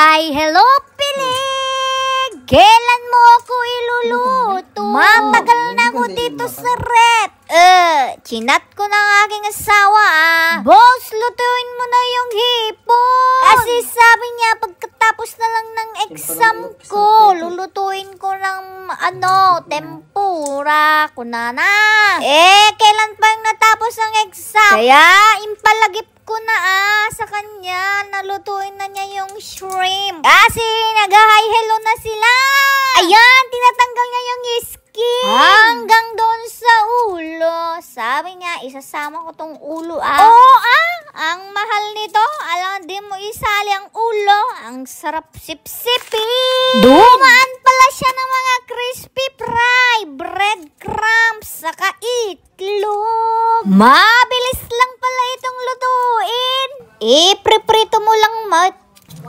Hi, hello, Pilig! Kailan mo ako iluluto? Matagal na ako dito sa rep. Chinat ko na ang aking asawa Boss, lutuin mo na yung hipon. Kasi sabi niya, pagkatapos na lang ng exam ko, lulutuin ko ng tempura ko na. Kailan pa yung natapos ang exam? Kaya, impalagip ko na sa kanya, nalutuin na niya yung shrimp. Kasi nag-hi hello na sila. Ayan, tinatanggal niya yung skin. Hanggang doon sa ulo. Sabi niya, isasama ko tong ulo ang mahal nito. Alam, di mo isali ang ulo. Ang sarap sip-sipin. Dumaan pala siya ng mga crispy fry, breadcrumbs, saka itlog. Mabilis lang pala itong lutuin. Ipriprito mo lang,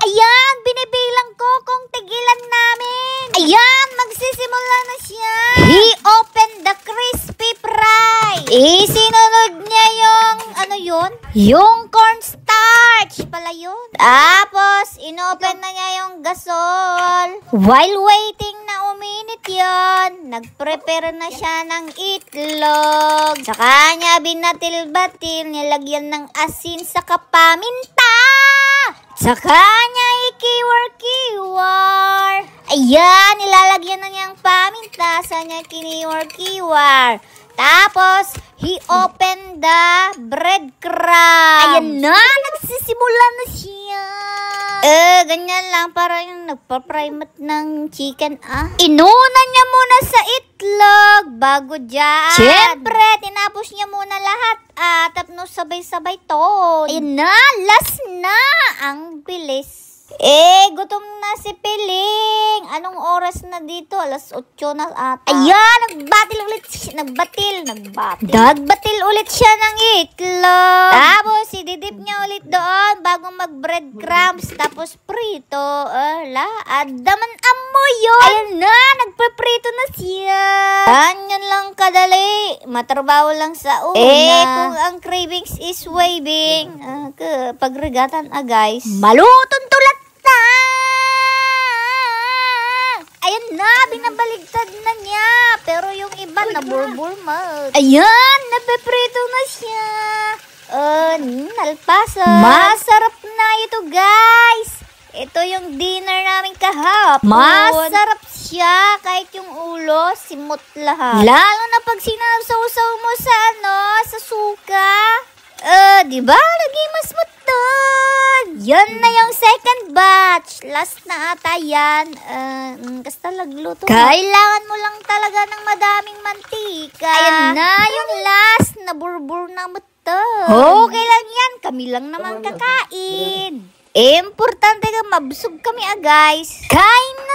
Ayan, binibilang ko kung tigilan namin. Ayan, magsisimula na siya. He opened the crispy fry. Sinunod niya yung, yung cornstarch pala yun. Tapos, inopen na niya yung gasol. While waiting na uminit yun, nagprepare na siya ng itlog. Saka niya binatil-batil, nilagyan ng asin sa paminta. Saka niya ikiwar-kiwar. Ayan, nilalagyan na niyang paminta. Sa niya kiniwar-kiwar. Tapos, he opened the breadcrumbs. Ayan na, nagsisimula na siya. Ganyan lang, para yung nagpa-primate ng chicken, Inuna niya muna sa itlog, bago dyan. Siyempre, tinapos niya muna lahat, tapos sabay-sabay to. Ayan na, last na. Ang bilis. Gutom na si Piling. Anong oras na dito? 8:00 na ata. Ayan, nagbatil ulit siya ng itlog. Tapos, ididip niya ulit doon bago mag-breadcrumbs. Tapos, prito. Adaman amoy yun. Ayan na, nagpaprito na siya. Ganyan lang kadali. Matrabaho lang sa una. Kung ang cravings is waving, pagregatan guys. Malutong tulat na. Ayan na, binabaligtad na niya. Pero yung iba, naburbur Ayan, napeprito na siya. Nalpasa. Masarap na ito, guys. Ito yung dinner namin kahapon. Masarap siya, kahit yung ulo, simot lahat. Lalo na pag sinasawsaw mo sa sa suka. Diba? Lagi mas mutod. Yan na yung second batch. Last na ata yan. Basta lagluto. Kailangan mo lang talaga ng madaming mantika. Ayan na yung last. Naburbur na mutod. Okay lang yan. Kami lang naman kakain. Importante ka mabusog kami guys. Kain na!